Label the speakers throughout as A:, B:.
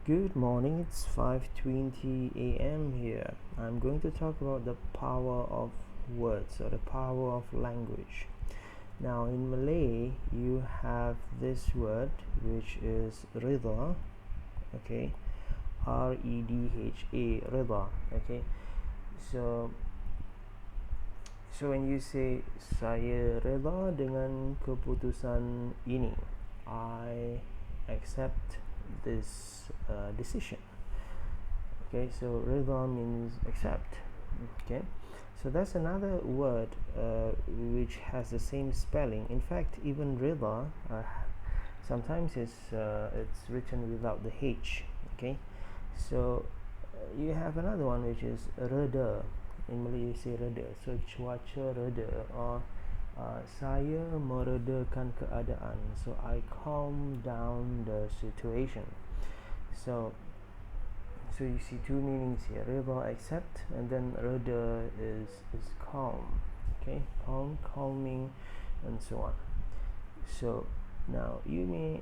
A: Good morning, it's 5:20 a.m. here. I'm going to talk about the power of words or the power of language. Now, in Malay, you have this word which is Redha, okay, Redha, Redha, okay. So when you say saya redha dengan keputusan ini, I accept this decision. Okay, so redha means accept. Okay, so that's another word which has the same spelling. In fact, even redha sometimes it's written without the H. Okay, so you have another one which is reda. In Malay you say reda, so cuaca reda, or saya meredakan keadaan, so I calm down the situation. So you see two meanings here: reda, accept, and then reda is calm. Okay, calming, and so on. So now you may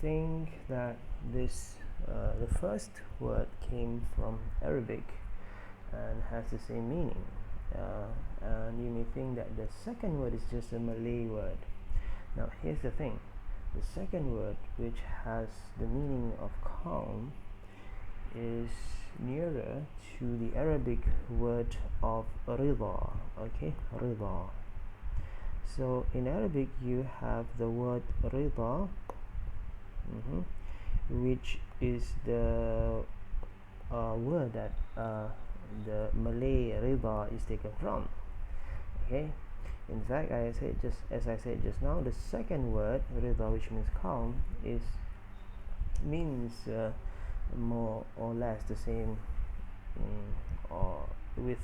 A: think that this the first word came from Arabic and has the same meaning, and you may think that the second word is just a Malay word. Now here's the thing: the second word, which has the meaning of calm, is nearer to the Arabic word of rida. Okay, rida. So in Arabic you have the word rida, which is the word that the Malay rida is taken from. Okay, in fact, as I said just now, the second word rida, which means calm, means more or less the same or with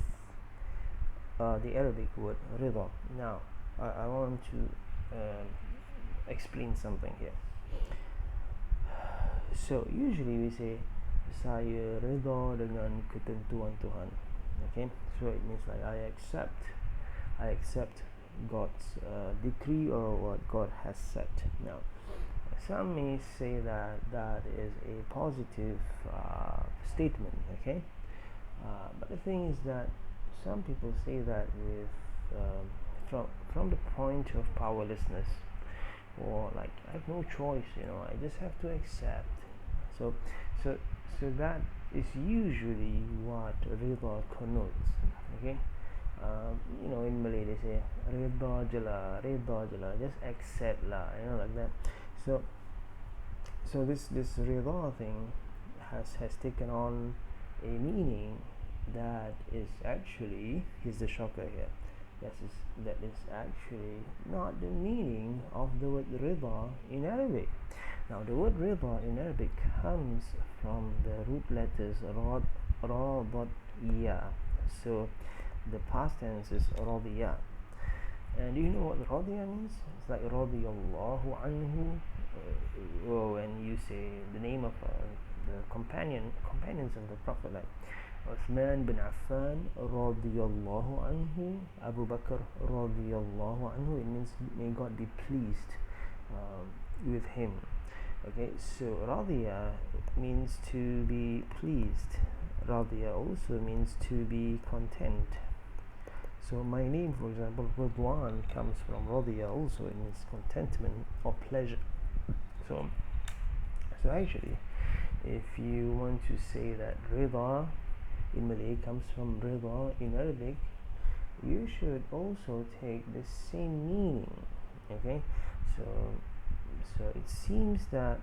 A: the Arabic word rida. Now I want to explain something here. So usually we say saya redha dengan ketentuan Tuhan. Okay, so it means like I accept God's decree or what God has set. Now some may say that is a positive statement. Okay, but the thing is that some people say that with from the point of powerlessness, or like I have no choice, I just have to accept. So that is usually what redha connotes. Okay, in Malay they say redha je lah, just accept lah, like that. So this redha thing has taken on a meaning that is actually, here's the shocker here, that is actually not the meaning of the word redha in Arabic. Now the word redha in Arabic comes from the root letters ra, dot, ya. So the past tense is radiya. And do you know what radiya means? It's like radiyallahu anhu. When you say the name of the companions of the Prophet, like Uthman bin Affan radiyallahu anhu, Abu Bakr radiyallahu anhu, it means may God be pleased with him. Okay, so radiya means to be pleased. Radiya also means to be content. So my name, for example, Ridwan, comes from radiya also. It means contentment or pleasure. So actually, if you want to say that redha in Malay comes from redha in Arabic, you should also take the same meaning. Okay, so it seems that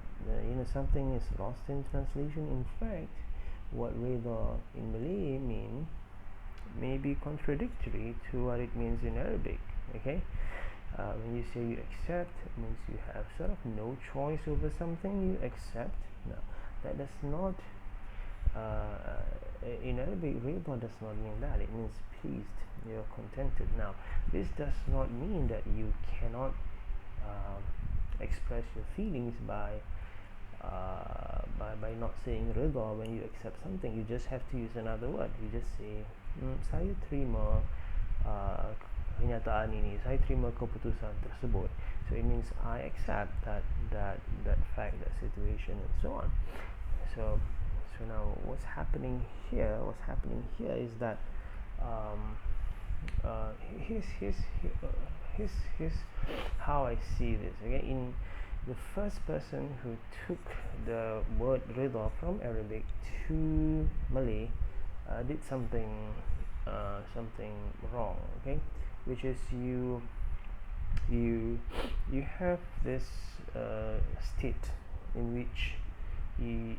A: something is lost in translation. In fact, what redha in Malay mean may be contradictory to what it means in Arabic. Okay, when you say you accept, it means you have sort of no choice over something. You accept. No, that does not. In Arabic, redha does not mean that. It means pleased. You're contented. Now, this does not mean that you cannot express your feelings by not saying redha when you accept something. You just have to use another word. You just say saya terima kenyataan ini, saya terima keputusan tersebut. So it means I accept that fact, that situation, and so on. so now what's happening here is that um, here's, here's, here's how I see this. Okay, in the first person who took the word Redha from Arabic to Malay did something wrong. Okay, which is you have this state in which you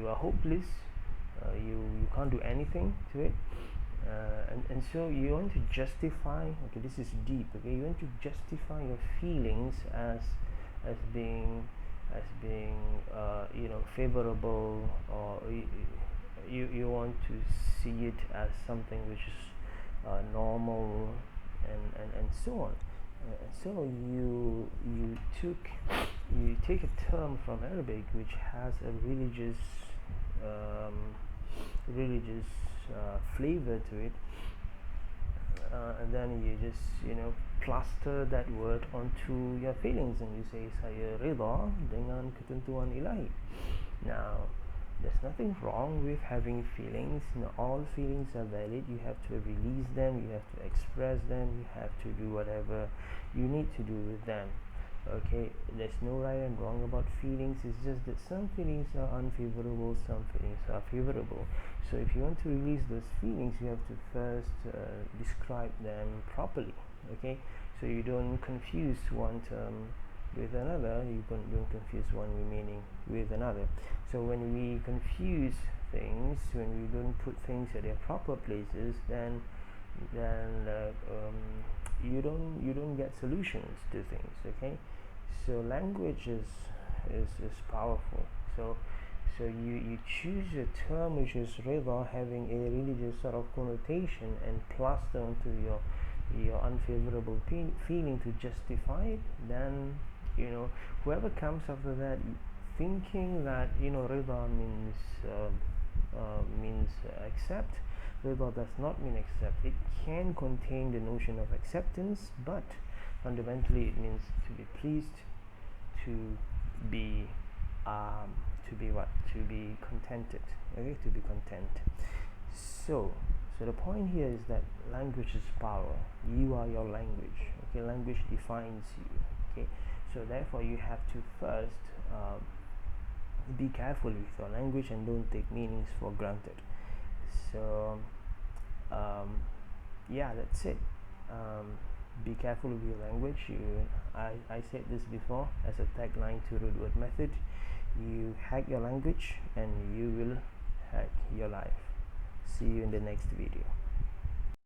A: are hopeless, you can't do anything to it, and so you want to justify. Okay, this is deep. Okay, you want to justify your feelings as being favorable, or you want to see it as something which is normal, and so on. So you take a term from Arabic which has a um, religious flavor to it, and then you just plaster that word onto your feelings, and you say saya rida dengan ketentuan ilahi. Now there's nothing wrong with having feelings. All feelings are valid. You have to release them, you have to express them, you have to do whatever you need to do with them. Okay, there's no right and wrong about feelings. It's just that some feelings are unfavorable, some feelings are favorable. So if you want to release those feelings, you have to first describe them properly. Okay, so you don't confuse one term with another, you don't confuse one meaning with another. So when we confuse things, when we don't put things at their proper places, then you don't get solutions to things. Okay, so language is powerful. So you choose a term which is rather having a religious sort of connotation and plaster onto your unfavorable feeling to justify it. Then whoever comes after that thinking that rida means accept. Rida does not mean accept. It can contain the notion of acceptance, but fundamentally it means to be pleased, to be what? To be contented. Okay, to be content. So the point here is that language is power. You are your language. Okay, language defines you. Okay, so therefore you have to first be careful with your language and don't take meanings for granted. So yeah, that's it. Be careful with your language. I said this before as a tagline to root word method. You hack your language and you will hack your life. See you in the next video.